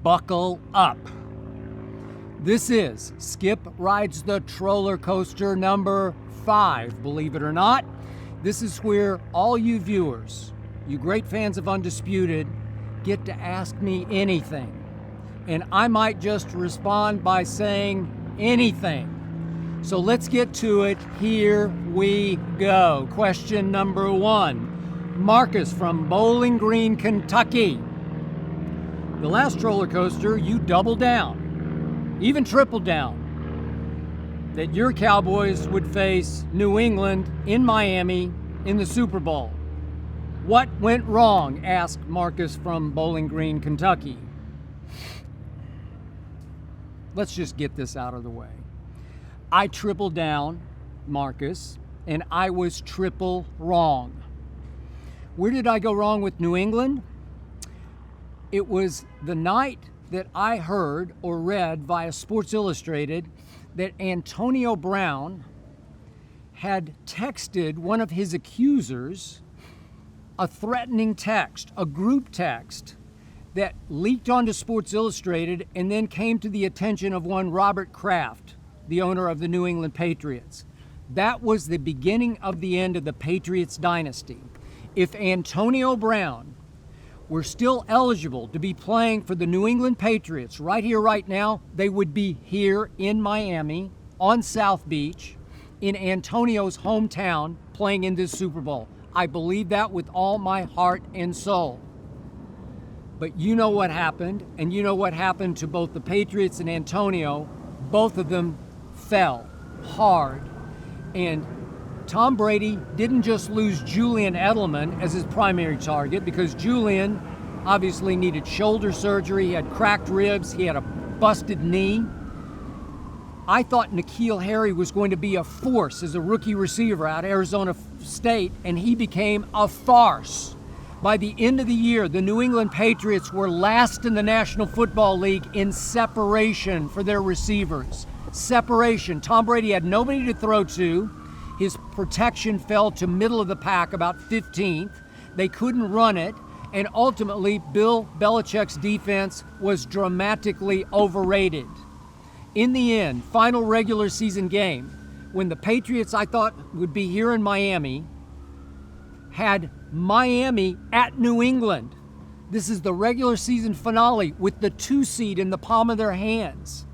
buckle up. This is Skip Rides the Troller Coaster number 5, believe it or not. This is where all you viewers, you great fans of Undisputed, get to ask me anything. And I might just respond by saying anything. So let's get to it. Here we go. Question number 1. Marcus from Bowling Green, Kentucky. The last roller coaster, you doubled down, even tripled down, that your Cowboys would face New England in Miami in the Super Bowl. What went wrong? Asked Marcus from Bowling Green, Kentucky. Let's just get this out of the way. I tripled down, Marcus, and I was triple wrong. Where did I go wrong with New England? It was the night that I heard or read via Sports Illustrated that Antonio Brown had texted one of his accusers a threatening text, a group text that leaked onto Sports Illustrated and then came to the attention of one Robert Kraft, the owner of the New England Patriots. That was the beginning of the end of the Patriots dynasty. If Antonio Brown were still eligible to be playing for the New England Patriots right here, right now, they would be here in Miami, on South Beach, in Antonio's hometown, playing in this Super Bowl. I believe that with all my heart and soul. But you know what happened, and you know what happened to both the Patriots and Antonio. Both of them fell hard. And Tom Brady didn't just lose Julian Edelman as his primary target, because Julian obviously needed shoulder surgery, he had cracked ribs, he had a busted knee. I thought N'Keal Harry was going to be a force as a rookie receiver out of Arizona State, and he became a farce. By the end of the year, the New England Patriots were last in the National Football League in separation for their receivers. Separation. Tom Brady had nobody to throw to. His protection fell to middle of the pack, about 15th. They couldn't run it, and ultimately Bill Belichick's defense was dramatically overrated. In the end, final regular season game, when the Patriots, I thought, would be here in Miami, had Miami at New England. This is the regular season finale with the 2 seed in the palm of their hands.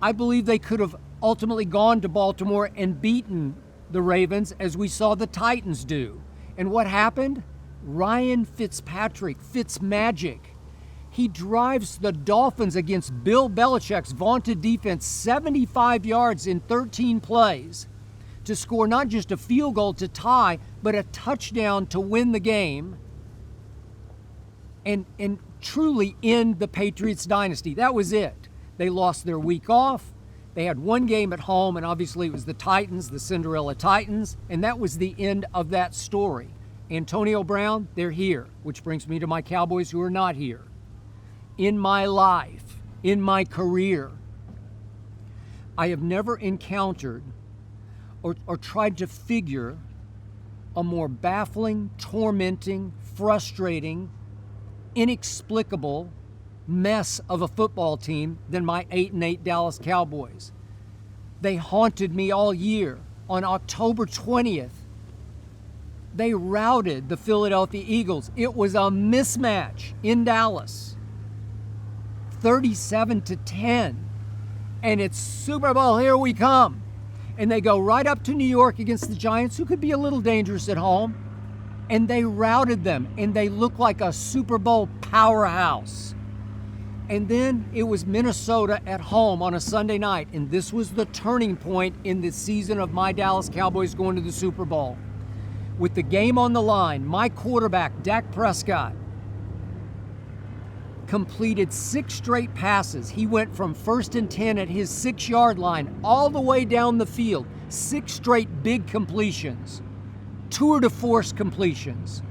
I believe they could have ultimately gone to Baltimore and beaten the Ravens, as we saw the Titans do. And what happened? Ryan Fitzpatrick, Fitzmagic, he drives the Dolphins against Bill Belichick's vaunted defense 75 yards in 13 plays to score not just a field goal to tie, but a touchdown to win the game and truly end the Patriots dynasty. That was it. They lost their week off. They had one game at home, and obviously it was the Titans, the Cinderella Titans, and that was the end of that story. Antonio Brown, they're here, which brings me to my Cowboys who are not here. In my life, in my career, I have never encountered or tried to figure a more baffling, tormenting, frustrating, inexplicable mess of a football team than my 8-8 Dallas Cowboys. They haunted me all year. On October 20th, they routed the Philadelphia Eagles. It was a mismatch in Dallas, 37-10, and it's Super Bowl, here we come. And they go right up to New York against the Giants, who could be a little dangerous at home, and they routed them, and they looked like a Super Bowl powerhouse. And then it was Minnesota at home on a Sunday night, and this was the turning point in the season of my Dallas Cowboys going to the Super Bowl. With the game on the line, my quarterback, Dak Prescott, completed 6 straight passes. He went from 1st and 10 at his 6-yard line all the way down the field. 6 straight big completions, tour de force completions,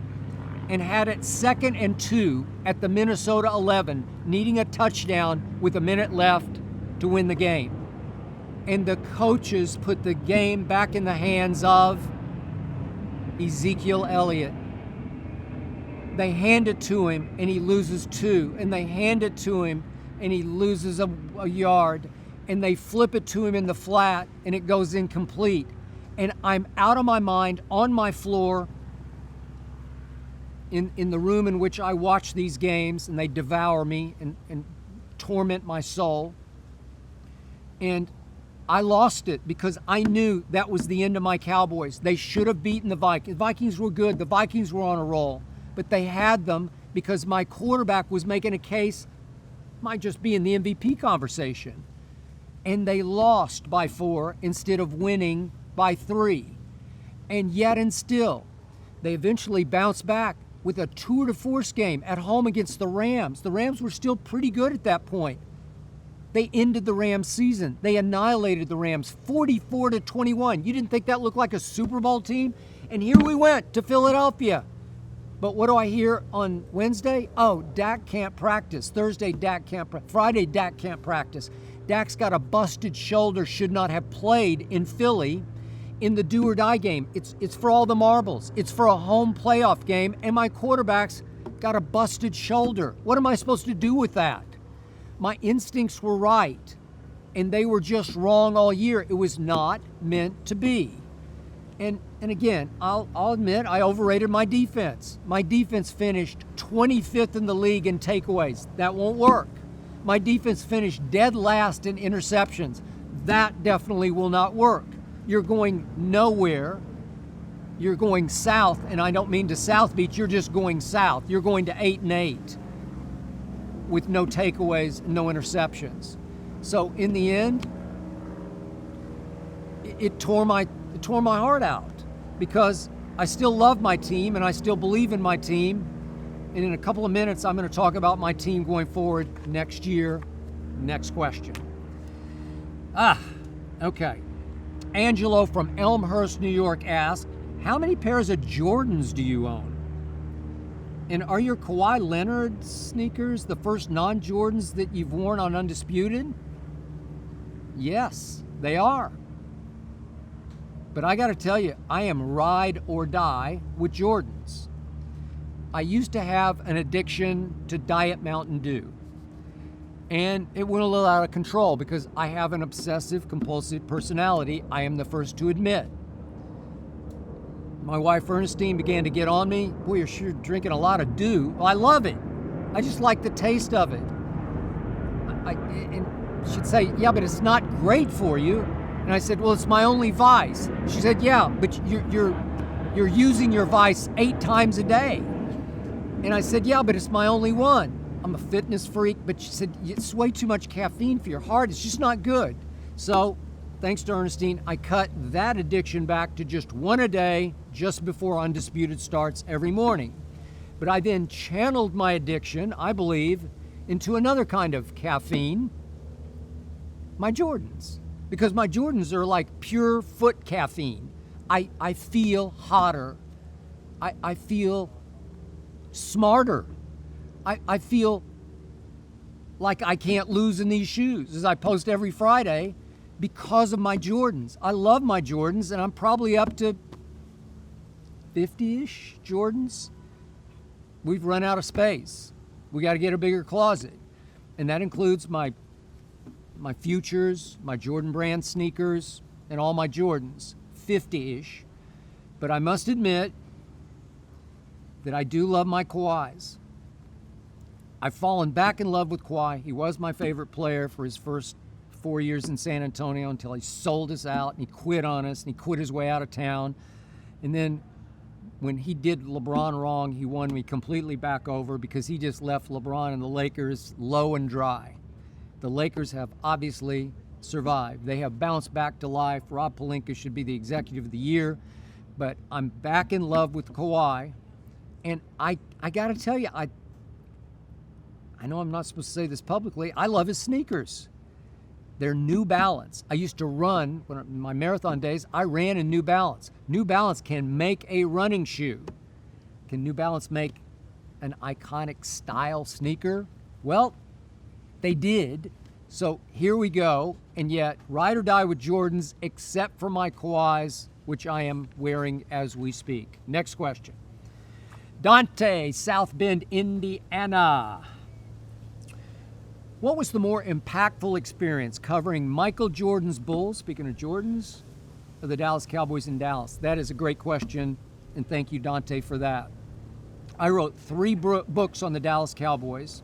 and had it 2nd and 2 at the Minnesota 11, needing a touchdown with a minute left to win the game. And the coaches put the game back in the hands of Ezekiel Elliott. They hand it to him and he loses 2, and they hand it to him and he loses a yard, and they flip it to him in the flat, and it goes incomplete. And I'm out of my mind on my floor in the room in which I watch these games, and they devour me and torment my soul. And I lost it because I knew that was the end of my Cowboys. They should have beaten the Vikings. The Vikings were good. The Vikings were on a roll. But they had them because my quarterback was making a case, might just be in the MVP conversation. And they lost by 4 instead of winning by 3. And yet and still, they eventually bounced back with a tour de force game at home against the Rams. The Rams were still pretty good at that point. They ended the Rams season. They annihilated the Rams 44-21. You didn't think that looked like a Super Bowl team? And here we went to Philadelphia. But what do I hear on Wednesday? Oh, Dak can't practice. Thursday, Dak can't practice. Friday, Dak can't practice. Dak's got a busted shoulder, should not have played in Philly in the do or die game. It's for all the marbles. It's for a home playoff game, and my quarterback's got a busted shoulder. What am I supposed to do with that? My instincts were right, and they were just wrong all year. It was not meant to be. And again, I'll admit I overrated my defense. My defense finished 25th in the league in takeaways. That won't work. My defense finished dead last in interceptions. That definitely will not work. You're going nowhere. You're going south, and I don't mean to South Beach. You're just going south. You're going to 8-8 with no takeaways and no interceptions. So in the end, it tore my heart out because I still love my team and I still believe in my team. And in a couple of minutes, I'm going to talk about my team going forward next year. Next question. Okay. Angelo from Elmhurst, New York asked, how many pairs of Jordans do you own? And are your Kawhi Leonard sneakers the first non-Jordans that you've worn on Undisputed? Yes, they are. But I got to tell you, I am ride or die with Jordans. I used to have an addiction to Diet Mountain Dew. And it went a little out of control because I have an obsessive compulsive personality, I am the first to admit. My wife Ernestine began to get on me. Boy, you're sure drinking a lot of dew. Well, I love it. I just like the taste of it. And she'd say, yeah, but it's not great for you. And I said, well, it's my only vice. She said, yeah, but you're using your vice 8 times a day. And I said, yeah, but it's my only one. I'm a fitness freak, but she said, it's way too much caffeine for your heart. It's just not good. So, thanks to Ernestine, I cut that addiction back to just 1 a day, just before Undisputed starts every morning. But I then channeled my addiction, I believe, into another kind of caffeine, my Jordans. Because my Jordans are like pure foot caffeine. I feel hotter. I feel smarter. I feel like I can't lose in these shoes, as I post every Friday, because of my Jordans. I love my Jordans, and I'm probably up to 50-ish Jordans. We've run out of space. We got to get a bigger closet. And that includes my Futures, my Jordan brand sneakers, and all my Jordans, 50-ish. But I must admit that I do love my Kawhis. I've fallen back in love with Kawhi. He was my favorite player for his first 4 years in San Antonio until he sold us out and he quit on us and he quit his way out of town. And then when he did LeBron wrong, he won me completely back over because he just left LeBron and the Lakers low and dry. The Lakers have obviously survived. They have bounced back to life. Rob Pelinka should be the executive of the year. But I'm back in love with Kawhi. And I got to tell you, I know I'm not supposed to say this publicly. I love his sneakers. They're New Balance. I used to run, in my marathon days, I ran in New Balance. New Balance can make a running shoe. Can New Balance make an iconic style sneaker? Well, they did. So here we go. And yet, ride or die with Jordans, except for my Kawhis, which I am wearing as we speak. Next question. Dante, South Bend, Indiana. What was the more impactful experience, covering Michael Jordan's Bulls, speaking of Jordans, or the Dallas Cowboys in Dallas? That is a great question, and thank you, Dante, for that. I wrote 3 books on the Dallas Cowboys.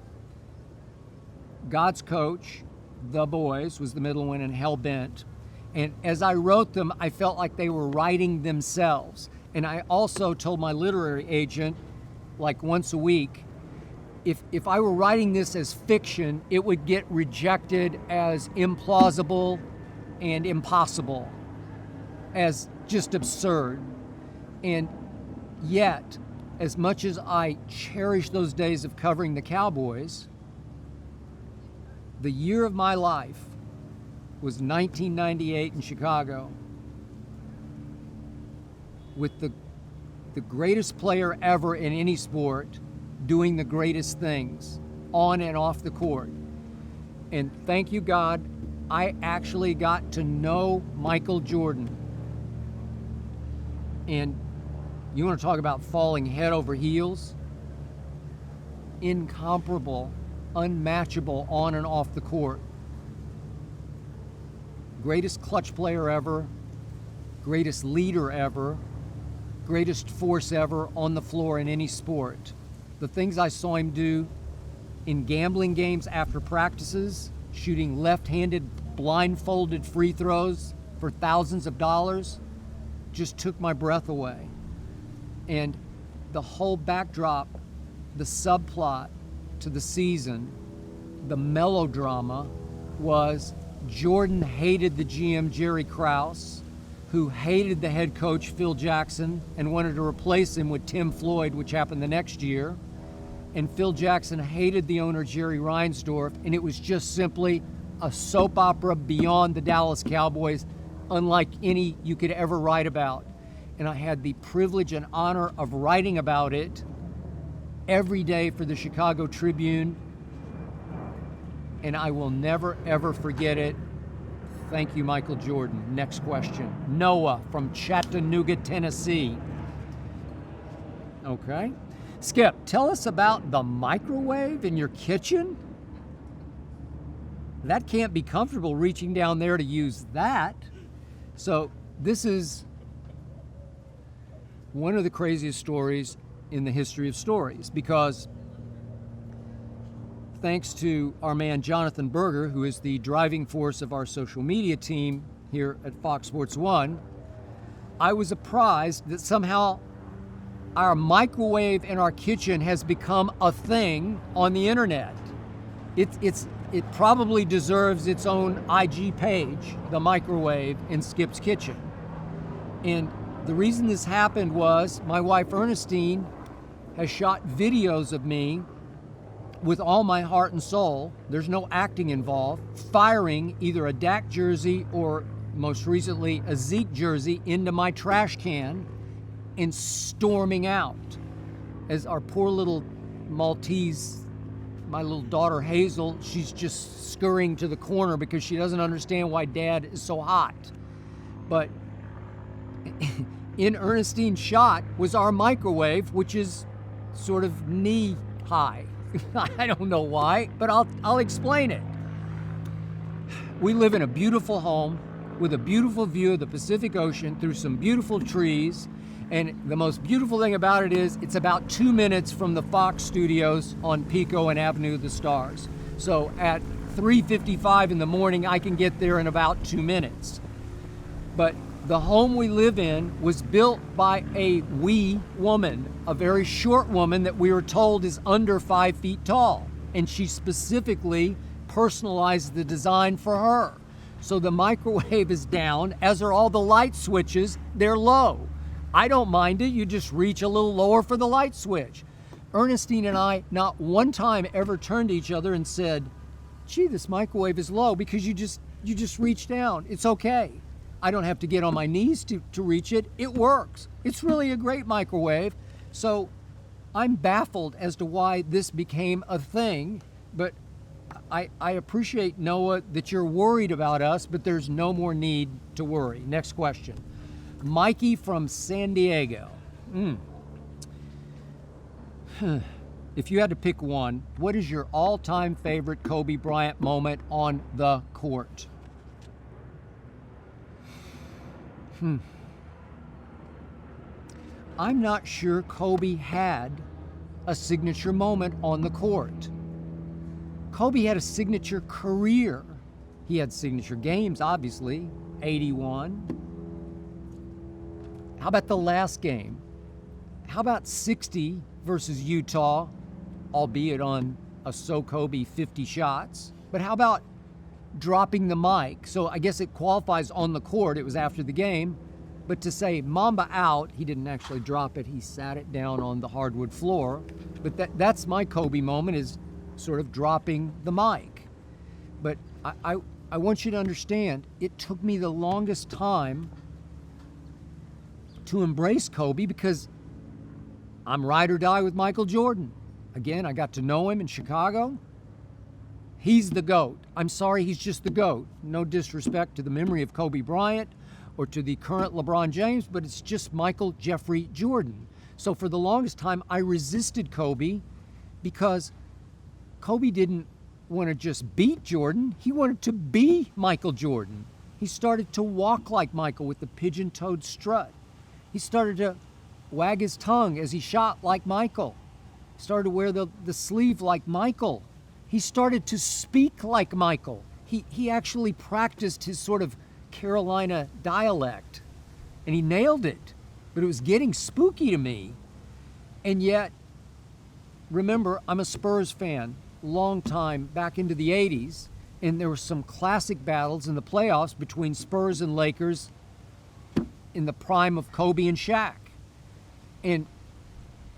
God's Coach, The Boys was the middle one, and Hell Bent. And as I wrote them, I felt like they were writing themselves. And I also told my literary agent, like once a week, if I were writing this as fiction, it would get rejected as implausible and impossible, as just absurd. And yet, as much as I cherish those days of covering the Cowboys, the year of my life was 1998 in Chicago, with the greatest player ever in any sport doing the greatest things on and off the court. And thank you, God, I actually got to know Michael Jordan. And you want to talk about falling head over heels? Incomparable, unmatchable on and off the court. Greatest clutch player ever, greatest leader ever, greatest force ever on the floor in any sport. The things I saw him do in gambling games after practices, shooting left-handed blindfolded free throws for thousands of dollars, just took my breath away. And the whole backdrop, the subplot to the season, the melodrama, was Jordan hated the GM Jerry Krause, who hated the head coach Phil Jackson and wanted to replace him with Tim Floyd, which happened the next year. And Phil Jackson hated the owner Jerry Reinsdorf, and it was just simply a soap opera beyond the Dallas Cowboys, unlike any you could ever write about. And I had the privilege and honor of writing about it every day for the Chicago Tribune, and I will never, ever forget it. Thank you, Michael Jordan. Next question. Noah from Chattanooga, Tennessee. Okay. Skip, tell us about the microwave in your kitchen. That can't be comfortable reaching down there to use that. So this is one of the craziest stories in the history of stories, because thanks to our man Jonathan Berger, who is the driving force of our social media team here at Fox Sports 1, I was apprised that somehow our microwave in our kitchen has become a thing on the internet. It probably deserves its own IG page, the microwave in Skip's kitchen. And the reason this happened was my wife Ernestine has shot videos of me with all my heart and soul, there's no acting involved, firing either a Dak jersey or most recently a Zeke jersey into my trash can and storming out. As our poor little Maltese, my little daughter Hazel, she's just scurrying to the corner because she doesn't understand why Dad is so hot. But in Ernestine's shot was our microwave, which is sort of knee high. I don't know why, but I'll explain it. We live in a beautiful home with a beautiful view of the Pacific Ocean through some beautiful trees. And the most beautiful thing about it is it's about 2 minutes from the Fox studios on Pico and Avenue of the Stars. So at 3:55 in the morning, I can get there in about 2 minutes. But the home we live in was built by a wee woman, a very short woman that we were told is under 5 feet tall. And she specifically personalized the design for her. So the microwave is down, as are all the light switches, they're low. I don't mind it, you just reach a little lower for the light switch. Ernestine and I not one time ever turned to each other and said, gee, this microwave is low, because you just reach down, it's okay. I don't have to get on my knees to reach it, it works. It's really a great microwave. So I'm baffled as to why this became a thing, but I appreciate, Noah, that you're worried about us, but there's no more need to worry. Next question. Mikey from San Diego. if you had to pick one, what is your all-time favorite Kobe Bryant moment on the court? I'm not sure Kobe had a signature moment on the court. Kobe had a signature career. He had signature games, obviously. 81. How about the last game? How about 60 versus Utah, albeit on a So Kobe 50 shots? But how about dropping the mic? So I guess it qualifies on the court. It was after the game. But to say Mamba out, he didn't actually drop it. He sat it down on the hardwood floor. But that's my Kobe moment, is sort of dropping the mic. But I want you to understand, it took me the longest time to embrace Kobe because I'm ride or die with Michael Jordan. Again, I got to know him in Chicago. He's the GOAT. I'm sorry, he's just the GOAT. No disrespect to the memory of Kobe Bryant or to the current LeBron James, but it's just Michael Jeffrey Jordan. So for the longest time, I resisted Kobe because Kobe didn't want to just beat Jordan. He wanted to be Michael Jordan. He started to walk like Michael with the pigeon-toed strut. He started to wag his tongue as he shot like Michael. He started to wear the sleeve like Michael. He started to speak like Michael. He actually practiced his sort of Carolina dialect, and he nailed it. But it was getting spooky to me. And yet, remember, I'm a Spurs fan, long time, back into the 80s, and there were some classic battles in the playoffs between Spurs and Lakers in the prime of Kobe and Shaq. And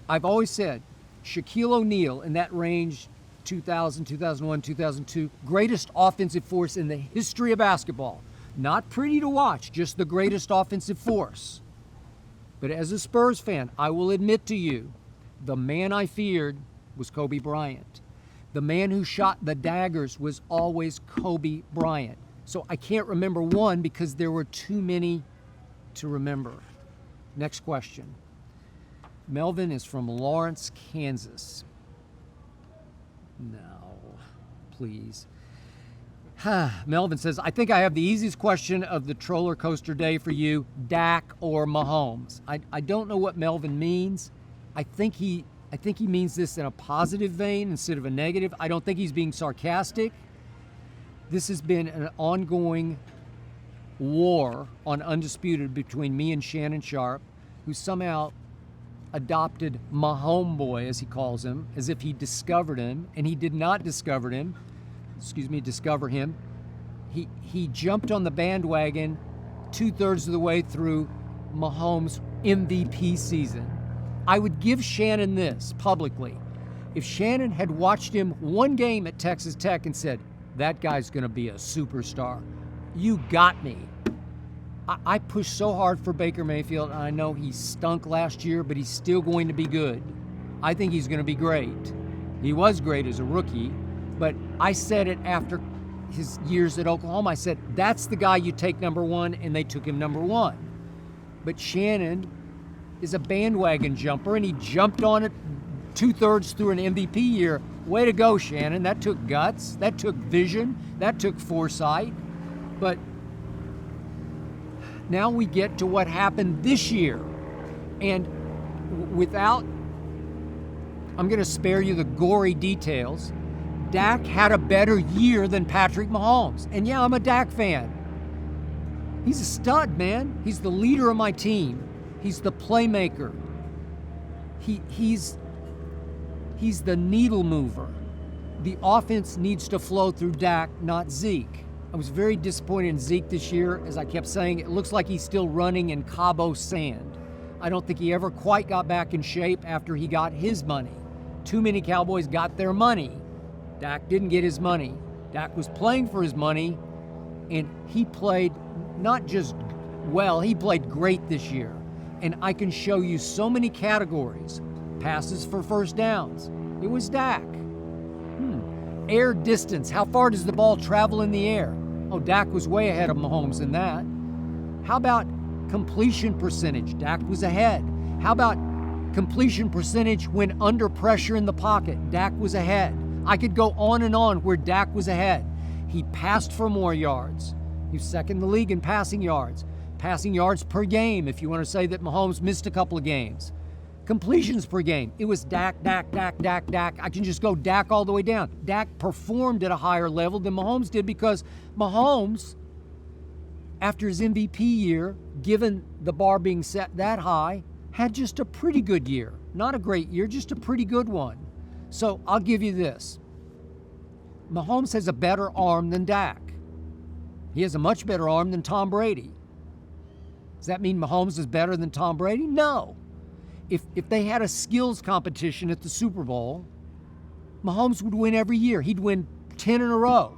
I've always said, Shaquille O'Neal in that range, 2000, 2001, 2002, greatest offensive force in the history of basketball. Not pretty to watch, just the greatest offensive force. But as a Spurs fan, I will admit to you, the man I feared was Kobe Bryant. The man who shot the daggers was always Kobe Bryant. So I can't remember one because there were too many to remember. Next question. Melvin is from Lawrence, Kansas. No, please. Melvin says, I think I have the easiest question of the roller coaster day for you, Dak or Mahomes. I don't know what Melvin means. I think he means this in a positive vein instead of a negative. I don't think he's being sarcastic. This has been an ongoing war on Undisputed between me and Shannon Sharpe, who somehow adopted Mahomeboy, as he calls him, as if he discovered him, and he did not discover him. He jumped on the bandwagon 2/3 of the way through Mahomes' MVP season. I would give Shannon this publicly. If Shannon had watched him one game at Texas Tech and said, that guy's going to be a superstar, you got me. I pushed so hard for Baker Mayfield, and I know he stunk last year, but he's still going to be good. I think he's going to be great. He was great as a rookie, but I said it after his years at Oklahoma. I said, that's the guy you take number one, and they took him number one. But Shannon is a bandwagon jumper, and he jumped on it 2/3 through an MVP year. Way to go, Shannon. That took guts. That took vision. That took foresight. But now we get to what happened this year. And I'm going to spare you the gory details, Dak had a better year than Patrick Mahomes. And yeah, I'm a Dak fan. He's a stud, man. He's the leader of my team. He's the playmaker. He's the needle mover. The offense needs to flow through Dak, not Zeke. I was very disappointed in Zeke this year. As I kept saying, it looks like he's still running in Cabo sand. I don't think he ever quite got back in shape after he got his money. Too many Cowboys got their money. Dak didn't get his money. Dak was playing for his money, and he played not just well, he played great this year. And I can show you so many categories. Passes for first downs. It was Dak. Air distance. How far does the ball travel in the air? Oh, Dak was way ahead of Mahomes in that. How about completion percentage? Dak was ahead. How about Completion percentage when under pressure in the pocket, Dak was ahead. I could go on and on where Dak was ahead. He passed for more yards. He was second in the league in passing yards. Passing yards per game, if you want to say that Mahomes missed a couple of games. Completions per game. It was Dak, Dak, Dak, Dak, Dak. I can just go Dak all the way down. Dak performed at a higher level than Mahomes did because Mahomes, after his MVP year, given the bar being set that high, had just a pretty good year. Not a great year, just a pretty good one. So I'll give you this. Mahomes has a better arm than Dak. He has a much better arm than Tom Brady. Does that mean Mahomes is better than Tom Brady? No. If they had a skills competition at the Super Bowl, Mahomes would win every year. He'd win 10 in a row.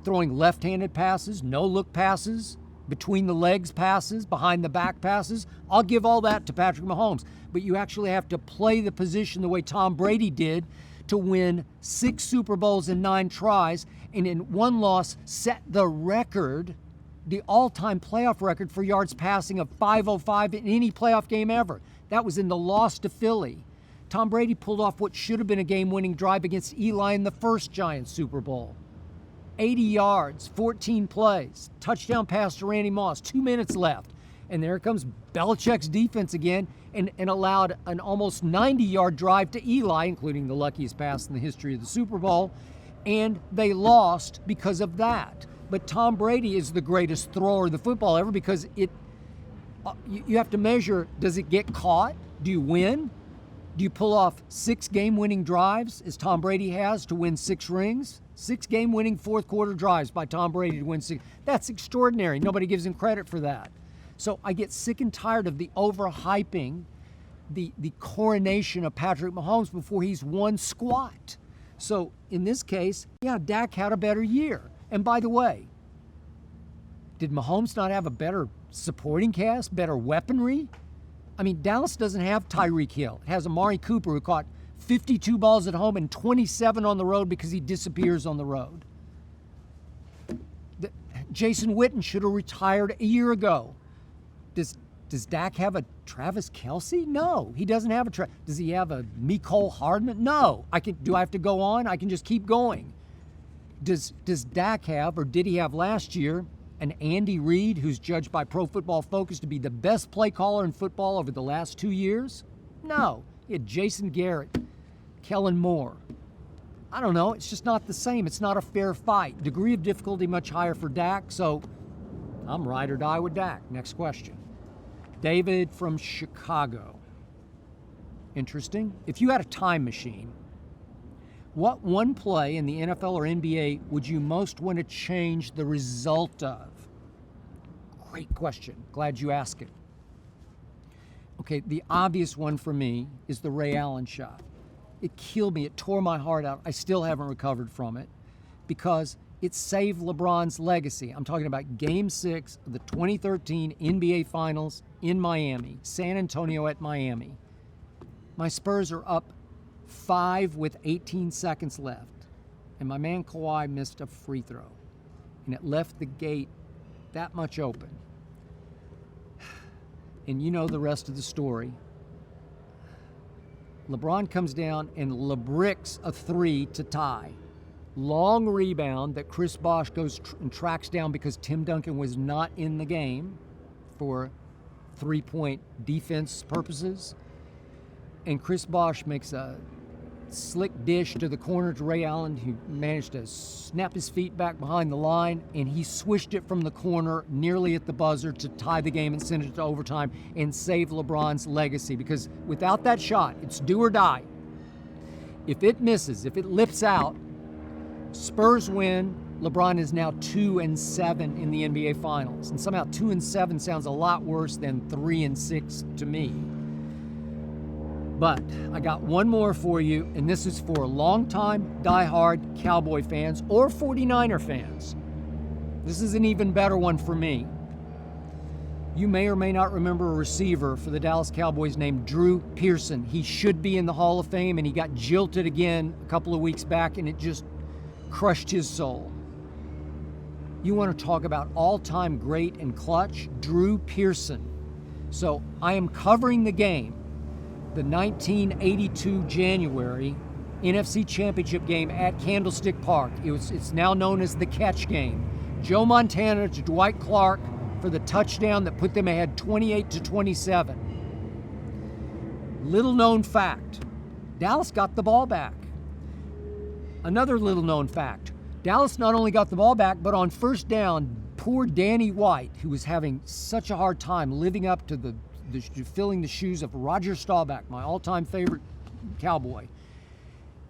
Throwing left-handed passes, no-look passes, between the legs passes, behind the back passes. I'll give all that to Patrick Mahomes. But you actually have to play the position the way Tom Brady did to win 6 Super Bowls in 9 tries, and in one loss set the record, the all-time playoff record for yards passing of 505 in any playoff game ever. That was in the loss to Philly. Tom Brady pulled off what should have been a game-winning drive against Eli in the first Giants Super Bowl. 80 yards, 14 plays, touchdown pass to Randy Moss, 2 minutes left. And there comes Belichick's defense again and allowed an almost 90-yard drive to Eli, including the luckiest pass in the history of the Super Bowl. And they lost because of that. But Tom Brady is the greatest thrower of the football ever because you have to measure, does it get caught? Do you win? Do you pull off 6 game-winning drives, as Tom Brady has, to win 6 rings? 6 game-winning fourth-quarter drives by Tom Brady to win 6. That's extraordinary. Nobody gives him credit for that. So I get sick and tired of the overhyping the coronation of Patrick Mahomes before he's won squat. So in this case, yeah, Dak had a better year. And by the way, did Mahomes not have a better supporting cast, better weaponry? I mean, Dallas doesn't have Tyreek Hill. It has Amari Cooper, who caught 52 balls at home and 27 on the road because he disappears on the road. Jason Witten should have retired a year ago. Does Dak have a Travis Kelce? No, he doesn't have a Does he have a Mecole Hardman? No. Do I have to go on? I can just keep going. Does Dak have, or did he have last year, an Andy Reid who's judged by Pro Football Focus to be the best play caller in football over the last 2 years? No. He had Jason Garrett, Kellen Moore. I don't know. It's just not the same. It's not a fair fight. Degree of difficulty much higher for Dak, so I'm ride or die with Dak. Next question. David from Chicago. Interesting. If you had a time machine, what one play in the NFL or NBA would you most want to change the result of? Great question. Glad you asked it. Okay, the obvious one for me is the Ray Allen shot. It killed me. It tore my heart out. I still haven't recovered from it because it saved LeBron's legacy. I'm talking about Game 6 of the 2013 NBA Finals in Miami, San Antonio at Miami. My Spurs are up 5 with 18 seconds left, and my man Kawhi missed a free throw, and it left the gate that much open. And you know the rest of the story. LeBron comes down and LeBricks a 3 to tie. Long rebound that Chris Bosh goes and tracks down because Tim Duncan was not in the game for 3-point defense purposes. And Chris Bosh makes a slick dish to the corner to Ray Allen, who managed to snap his feet back behind the line, and he swished it from the corner nearly at the buzzer to tie the game and send it to overtime and save LeBron's legacy, because without that shot, it's do or die. If it misses, if it lips out, Spurs win. LeBron is now 2-7 in the NBA Finals, and somehow 2-7 sounds a lot worse than 3-6 to me. But I got one more for you, and this is for longtime, diehard Cowboy fans or 49er fans. This is an even better one for me. You may or may not remember a receiver for the Dallas Cowboys named Drew Pearson. He should be in the Hall of Fame, and he got jilted again a couple of weeks back, and it just crushed his soul. You want to talk about all-time great and clutch? Drew Pearson. So I am covering the game the 1982 January NFC Championship game at Candlestick Park. It's now known as the catch game. Joe Montana to Dwight Clark for the touchdown that put them ahead 28-27. Little known fact, Dallas got the ball back. Another little known fact, Dallas not only got the ball back, but on first down, poor Danny White, who was having such a hard time living up to filling the shoes of Roger Staubach, my all-time favorite Cowboy.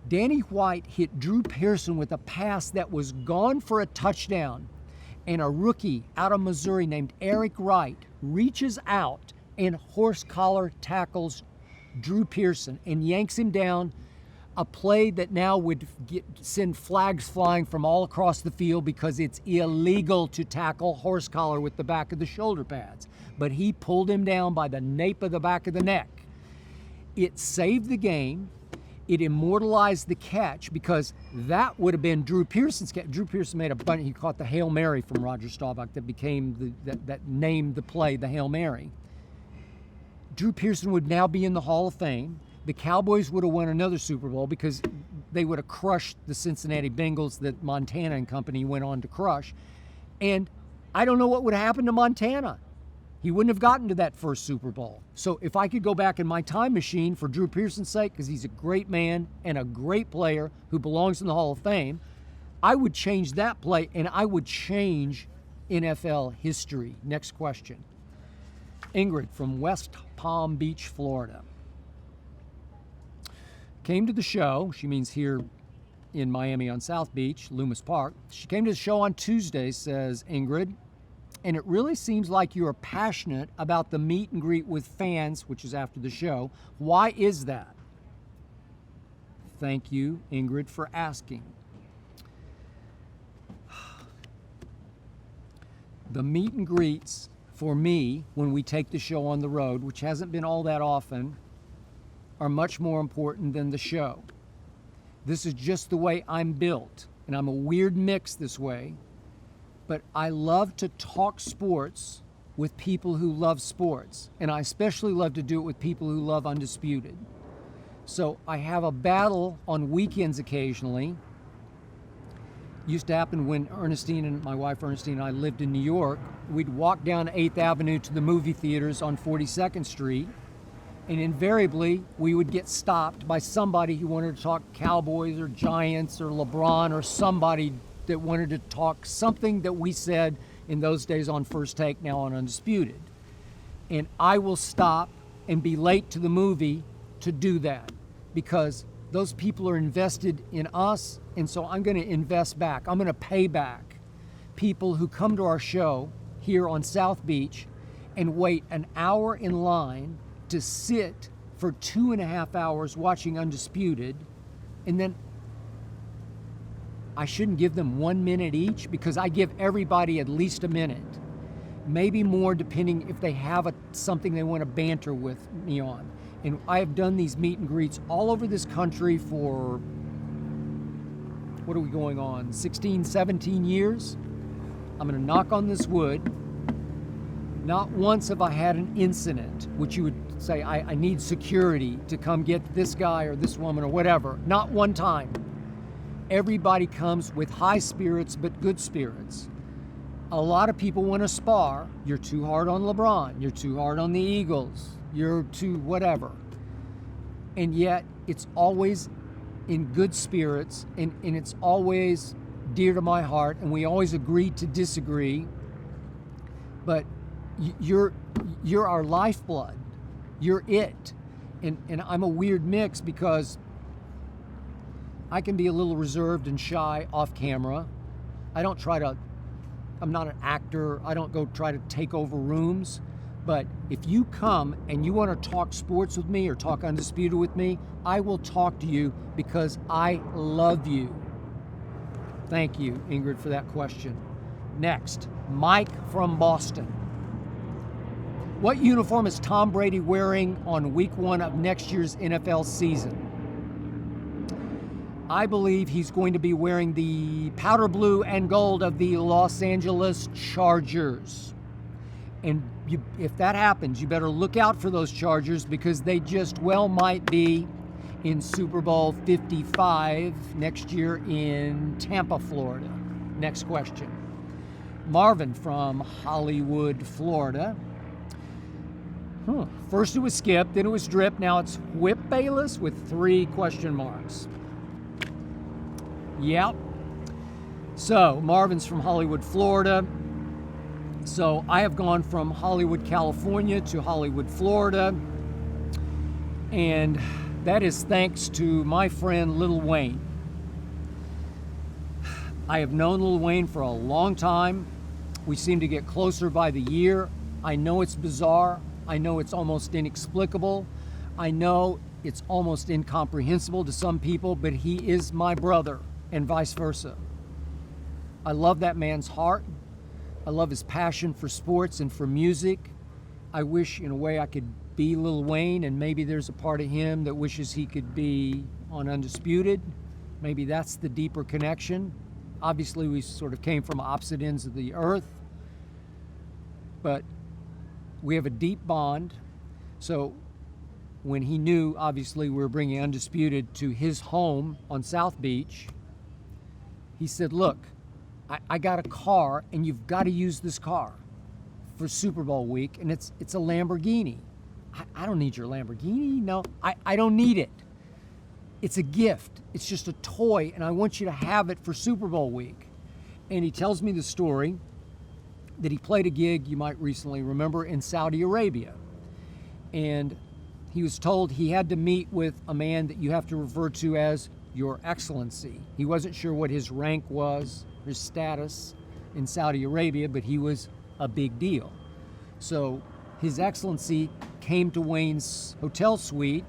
Danny White hit Drew Pearson with a pass that was gone for a touchdown, and a rookie out of Missouri named Eric Wright reaches out and horse collar tackles Drew Pearson and yanks him down, a play that now would send flags flying from all across the field because it's illegal to tackle horse collar with the back of the shoulder pads. But he pulled him down by the nape of the back of the neck. It saved the game. It immortalized the catch because that would have been Drew Pearson's catch. Drew Pearson made a bunch. He caught the Hail Mary from Roger Staubach that became that named the play the Hail Mary. Drew Pearson would now be in the Hall of Fame. The Cowboys would have won another Super Bowl because they would have crushed the Cincinnati Bengals that Montana and company went on to crush. And I don't know what would have happened to Montana. He wouldn't have gotten to that first Super Bowl. So if I could go back in my time machine for Drew Pearson's sake, because he's a great man and a great player who belongs in the Hall of Fame, I would change that play and I would change NFL history. Next question. Ingrid from West Palm Beach, Florida. Came to the show, she means here in Miami on South Beach, Loomis Park. She came to the show on Tuesday, says Ingrid, and it really seems like you are passionate about the meet and greet with fans, which is after the show. Why is that? Thank you, Ingrid, for asking. The meet and greets for me when we take the show on the road, which hasn't been all that often, are much more important than the show. This is just the way I'm built, and I'm a weird mix this way, but I love to talk sports with people who love sports, and I especially love to do it with people who love Undisputed. So I have a battle on weekends occasionally. Used to happen when Ernestine and my wife Ernestine and I lived in New York. We'd walk down 8th Avenue to the movie theaters on 42nd Street, and invariably, we would get stopped by somebody who wanted to talk Cowboys or Giants or LeBron or somebody that wanted to talk something that we said in those days on First Take, now on Undisputed. And I will stop and be late to the movie to do that because those people are invested in us, and so I'm going to invest back. I'm going to pay back people who come to our show here on South Beach and wait an hour in line to sit for 2.5 hours watching Undisputed, and then I shouldn't give them 1 minute each because I give everybody at least a minute, maybe more depending if they have something they want to banter with me on. And I have done these meet and greets all over this country for, what are we going on, 16, 17 years? I'm going to knock on this wood. Not once have I had an incident, which you would say, I need security to come get this guy or this woman or whatever. Not one time. Everybody comes with high spirits, but good spirits. A lot of people want to spar. You're too hard on LeBron. You're too hard on the Eagles. You're too whatever. And yet, it's always in good spirits, and it's always dear to my heart, and we always agree to disagree. But you're our lifeblood. You're it. And I'm a weird mix because I can be a little reserved and shy off camera. I'm not an actor. I don't go try to take over rooms. But if you come and you want to talk sports with me or talk Undisputed with me, I will talk to you because I love you. Thank you, Ingrid, for that question. Next, Mike from Boston. What uniform is Tom Brady wearing on week 1 of next year's NFL season? I believe he's going to be wearing the powder blue and gold of the Los Angeles Chargers. And if that happens, you better look out for those Chargers, because they just well might be in Super Bowl 55 next year in Tampa, Florida. Next question. Marvin from Hollywood, Florida. First it was Skip, then it was Drip, now it's Whip Bayless with 3 question marks. Yep. So Marvin's from Hollywood, Florida. So I have gone from Hollywood, California to Hollywood, Florida. And that is thanks to my friend Lil Wayne. I have known Lil Wayne for a long time. We seem to get closer by the year. I know it's bizarre. I know it's almost inexplicable. I know it's almost incomprehensible to some people, but he is my brother, and vice versa. I love that man's heart. I love his passion for sports and for music. I wish, in a way, I could be Lil Wayne, and maybe there's a part of him that wishes he could be on Undisputed. Maybe that's the deeper connection. Obviously, we sort of came from opposite ends of the earth, but we have a deep bond. So when he knew, obviously, we were bringing Undisputed to his home on South Beach, he said, look, I got a car, and you've got to use this car for Super Bowl week, and it's a Lamborghini. I don't need your Lamborghini. No, I don't need it. It's a gift. It's just a toy, and I want you to have it for Super Bowl week. And he tells me the story that he played a gig, you might recently remember, in Saudi Arabia. And he was told he had to meet with a man that you have to refer to as Your Excellency. He wasn't sure what his rank was, his status in Saudi Arabia, but he was a big deal. So His Excellency came to Wayne's hotel suite,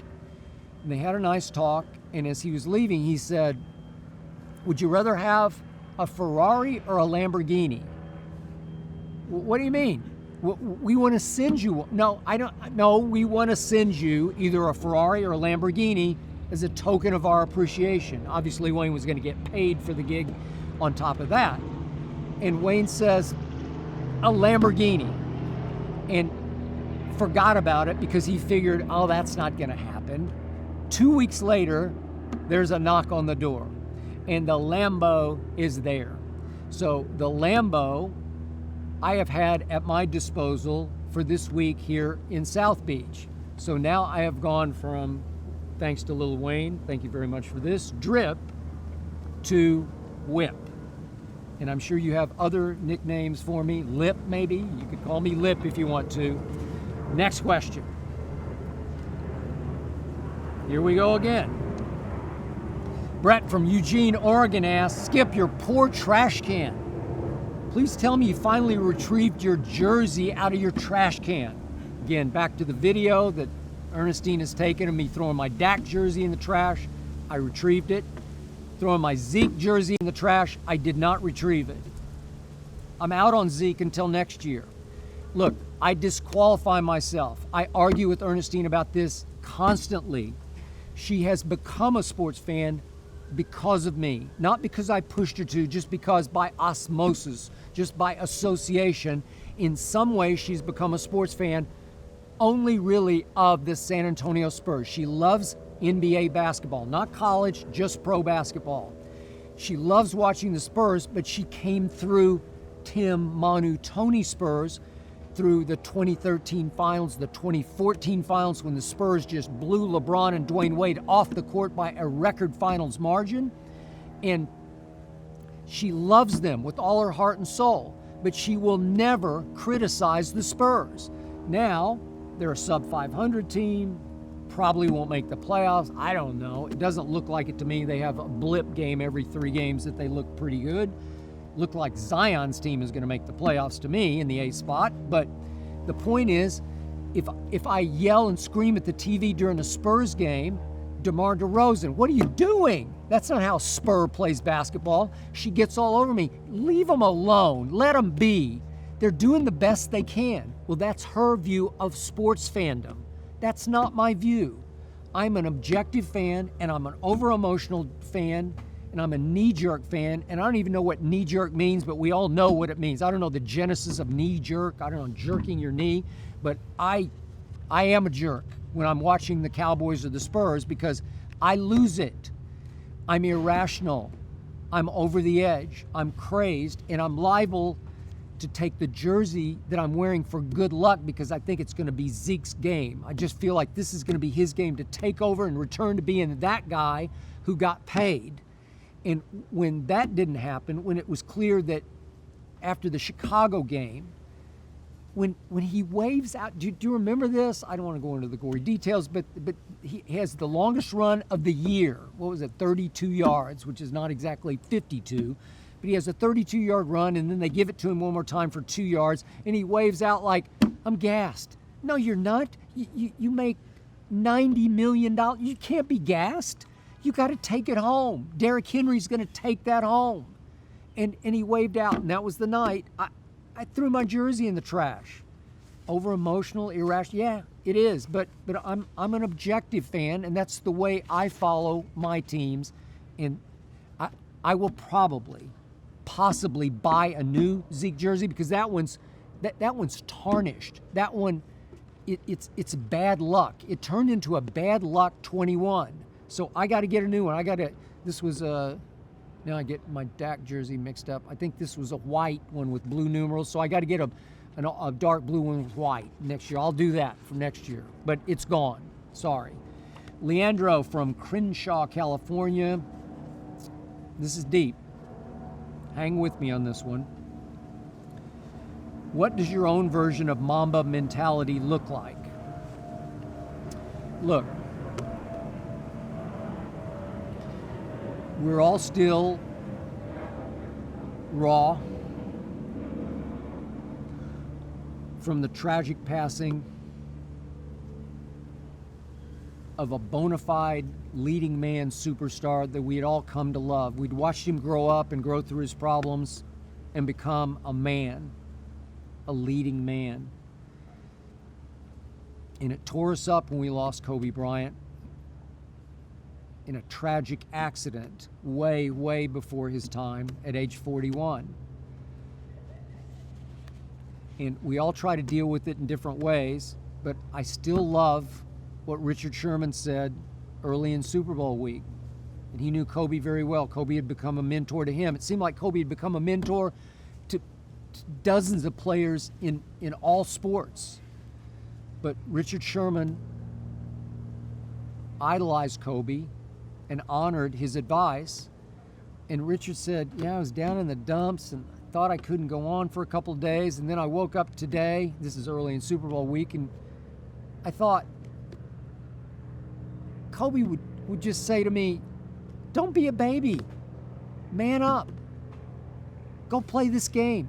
and they had a nice talk, and as he was leaving, he said, would you rather have a Ferrari or a Lamborghini? What do you mean? We want to send you. No, I don't. No, we want to send you either a Ferrari or a Lamborghini as a token of our appreciation. Obviously, Wayne was going to get paid for the gig on top of that. And Wayne says, a Lamborghini. And forgot about it because he figured, oh, that's not going to happen. 2 weeks later, there's a knock on the door, and the Lambo is there. So the Lambo I have had at my disposal for this week here in South Beach. So now I have gone from, thanks to Lil Wayne, thank you very much for this, Drip to Whip. And I'm sure you have other nicknames for me. Lip, maybe. You could call me Lip if you want to. Next question. Here we go again. Brett from Eugene, Oregon asks, Skip, your poor trash can. Please tell me you finally retrieved your jersey out of your trash can. Again, back to the video that Ernestine has taken of me throwing my Dak jersey in the trash. I retrieved it. Throwing my Zeke jersey in the trash. I did not retrieve it. I'm out on Zeke until next year. Look, I disqualify myself. I argue with Ernestine about this constantly. She has become a sports fan because of me, not because I pushed her to, just because by osmosis, just by association, in some way she's become a sports fan only really of the San Antonio Spurs. She loves NBA basketball, not college, just pro basketball. She loves watching the Spurs, but she came through Tim, Manu, Tony Spurs through the 2013 finals, the 2014 finals when the Spurs just blew LeBron and Dwayne Wade off the court by a record finals margin. And she loves them with all her heart and soul, but she will never criticize the Spurs. Now, they're a sub-500 team, probably won't make the playoffs. I don't know. It doesn't look like it to me. They have a blip game every 3 games that they look pretty good. Look like Zion's team is going to make the playoffs to me in the A spot. But the point is, if I yell and scream at the TV during a Spurs game, DeMar DeRozan, what are you doing? That's not how Spur plays basketball. She gets all over me. Leave them alone. Let them be. They're doing the best they can. Well, that's her view of sports fandom. That's not my view. I'm an objective fan, and I'm an over-emotional fan, and I'm a knee-jerk fan, and I don't even know what knee-jerk means, but we all know what it means. I don't know the genesis of knee-jerk. I don't know, jerking your knee, but I am a jerk when I'm watching the Cowboys or the Spurs because I lose it. I'm irrational. I'm over the edge. I'm crazed, and I'm liable to take the jersey that I'm wearing for good luck because I think it's going to be Zeke's game. I just feel like this is going to be his game to take over and return to being that guy who got paid. And when that didn't happen, when it was clear that after the Chicago game, when he waves out, do you remember this? I don't want to go into the gory details, but he has the longest run of the year. What was it, 32 yards, which is not exactly 52. But he has a 32-yard run, and then they give it to him one more time for 2 yards, and he waves out like, I'm gassed. No, you're not. You make $90 million. You can't be gassed. You got to take it home. Derrick Henry's going to take that home. And he waved out, and that was the night. I threw my jersey in the trash. Over emotional, irrational. Yeah, it is. But I'm an objective fan, and that's the way I follow my teams. And I will possibly buy a new Zeke jersey because that one's tarnished. That one, it's bad luck. It turned into a bad luck 21. So I got to get a new one. This was now I get my Dak jersey mixed up. I think this was a white one with blue numerals. So I got to get a dark blue one with white next year. I'll do that for next year, but it's gone. Sorry. Leandro from Crenshaw, California. This is deep. Hang with me on this one. What does your own version of Mamba mentality look like? Look, we're all still raw from the tragic passing of a bona fide leading man superstar that we had all come to love. We'd watched him grow up and grow through his problems and become a man, a leading man. And it tore us up when we lost Kobe Bryant in a tragic accident way, way before his time at age 41. And we all try to deal with it in different ways, but I still love what Richard Sherman said early in Super Bowl week. And he knew Kobe very well. Kobe had become a mentor to him. It seemed like Kobe had become a mentor to dozens of players in all sports. But Richard Sherman idolized Kobe and honored his advice. And Richard said, yeah, I was down in the dumps and thought I couldn't go on for a couple of days. And then I woke up today, this is early in Super Bowl week, and I thought, Kobe would just say to me, don't be a baby. Man up. Go play this game.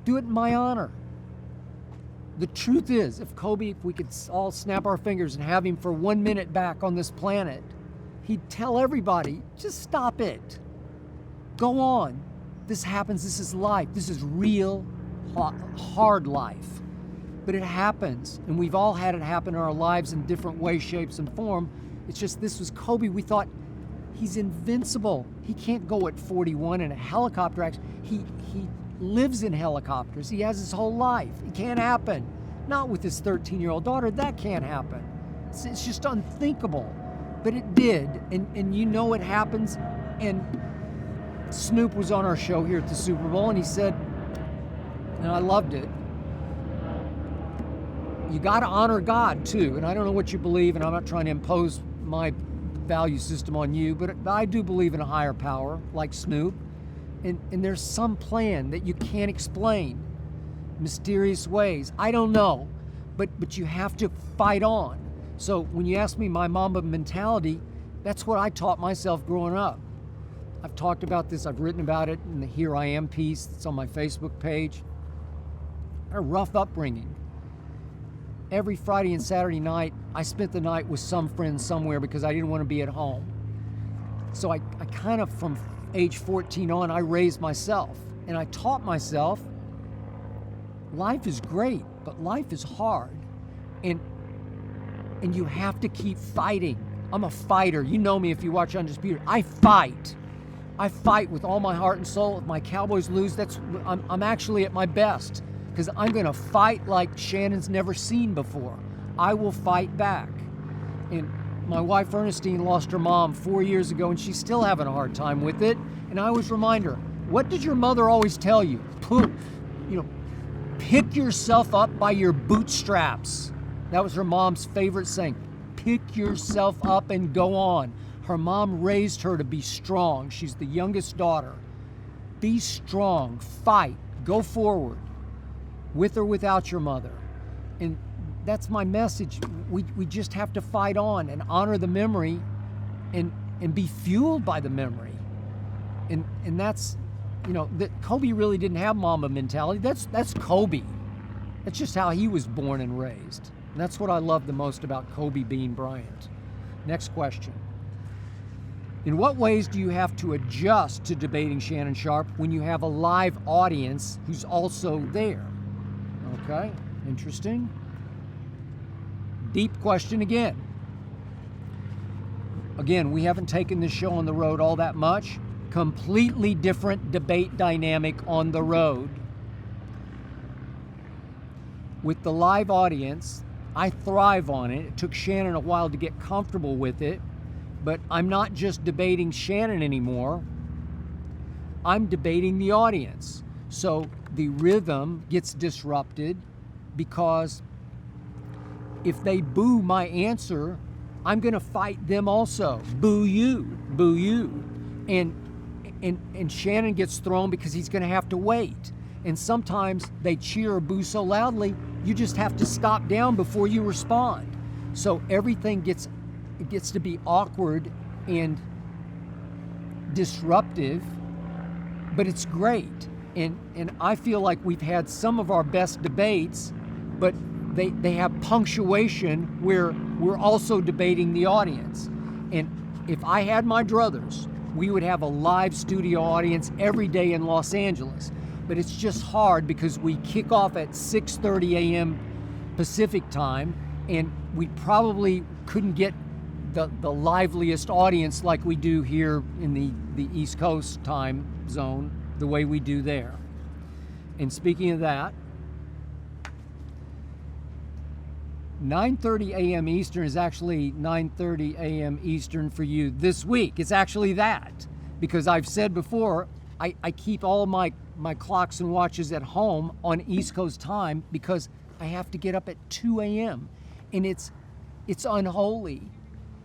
Do it in my honor. The truth is, if we could all snap our fingers and have him for 1 minute back on this planet, he'd tell everybody, just stop it. Go on. This happens. This is life. This is real, hard life. But it happens, and we've all had it happen in our lives in different ways, shapes, and form. It's just this was Kobe. We thought he's invincible. He can't go at 41 in a helicopter accident. He lives in helicopters. He has his whole life. It can't happen. Not with his 13-year-old daughter. That can't happen. It's just unthinkable. But it did, and you know it happens. And Snoop was on our show here at the Super Bowl, and he said, and I loved it, you got to honor God too. And I don't know what you believe, and I'm not trying to impose my value system on you, but I do believe in a higher power like Snoop. And there's some plan that you can't explain, mysterious ways. I don't know, but you have to fight on. So when you ask me my Mamba mentality, that's what I taught myself growing up. I've talked about this, I've written about it in the Here I Am piece that's on my Facebook page. I had a rough upbringing. Every Friday and Saturday night, I spent the night with some friends somewhere because I didn't want to be at home. So I kind of, from age 14 on, I raised myself. And I taught myself, life is great, but life is hard. And you have to keep fighting. I'm a fighter. You know me if you watch Undisputed. I fight. I fight with all my heart and soul. If my Cowboys lose, I'm actually at my best, because I'm going to fight like Shannon's never seen before. I will fight back. And my wife Ernestine lost her mom 4 years ago, and she's still having a hard time with it. And I always remind her, what did your mother always tell you? Pick yourself up by your bootstraps. That was her mom's favorite saying. Pick yourself up and go on. Her mom raised her to be strong. She's the youngest daughter. Be strong, fight, go forward, with or without your mother. And that's my message. We just have to fight on and honor the memory and be fueled by the memory. And that's, that Kobe really didn't have Mamba mentality. That's Kobe. That's just how he was born and raised. And that's what I love the most about Kobe being Bryant. Next question. In what ways do you have to adjust to debating Shannon Sharpe when you have a live audience who's also there? Okay, interesting. Deep question again. Again, we haven't taken this show on the road all that much. Completely different debate dynamic on the road. With the live audience, I thrive on it. It took Shannon a while to get comfortable with it, but I'm not just debating Shannon anymore. I'm debating the audience. So the rhythm gets disrupted, because if they boo my answer, I'm going to fight them also. Boo you, boo you. And Shannon gets thrown because he's going to have to wait. And sometimes they cheer or boo so loudly, you just have to stop down before you respond. So everything gets to be awkward and disruptive, but it's great. And I feel like we've had some of our best debates, but they have punctuation where we're also debating the audience. And if I had my druthers, we would have a live studio audience every day in Los Angeles. But it's just hard because we kick off at 6:30 a.m. Pacific time, and we probably couldn't get the liveliest audience like we do here in the East Coast time zone, the way we do there. And speaking of that, 9:30 a.m. Eastern is actually 9:30 a.m. Eastern for you this week. It's actually that, because I've said before, I keep all my clocks and watches at home on East Coast time because I have to get up at 2 a.m. And it's unholy.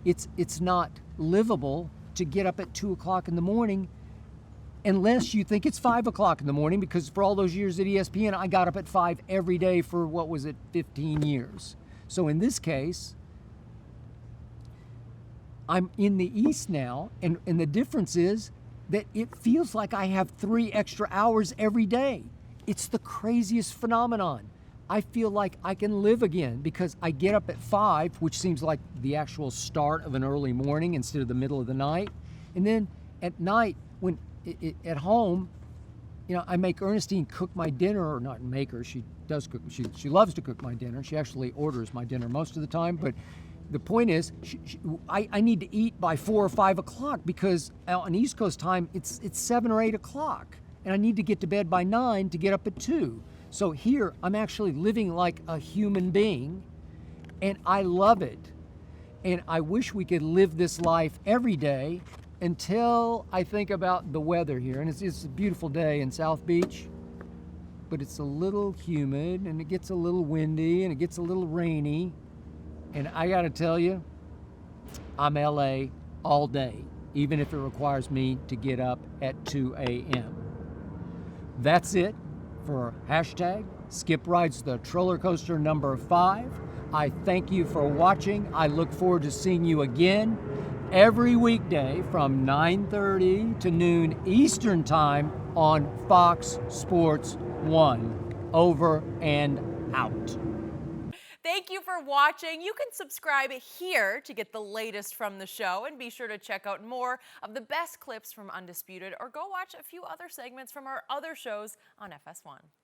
It's not livable to get up at 2 o'clock in the morning unless you think it's 5 o'clock in the morning, because for all those years at ESPN, I got up at 5 every day for, 15 years. So in this case, I'm in the East now, and the difference is that it feels like I have 3 extra hours every day. It's the craziest phenomenon. I feel like I can live again because I get up at 5, which seems like the actual start of an early morning instead of the middle of the night. And then at night, when at home, I make Ernestine cook my dinner, or not make her, she does cook. She loves to cook my dinner. She actually orders my dinner most of the time, but the point is, I need to eat by 4 or 5 o'clock because on East Coast time, it's 7 or 8 o'clock. And I need to get to bed by 9 to get up at 2. So here, I'm actually living like a human being, and I love it. And I wish we could live this life every day until I think about the weather here. And it's a beautiful day in South Beach, but it's a little humid, and it gets a little windy, and it gets a little rainy. And I gotta tell you, I'm LA all day, even if it requires me to get up at 2 a.m. That's it for hashtag Skip Rides the Troller Coaster number 5. I thank you for watching. I look forward to seeing you again every weekday from 9:30 to noon Eastern Time on Fox Sports 1. Over and out. Thank you for watching. You can subscribe here to get the latest from the show, and be sure to check out more of the best clips from Undisputed, or go watch a few other segments from our other shows on FS1.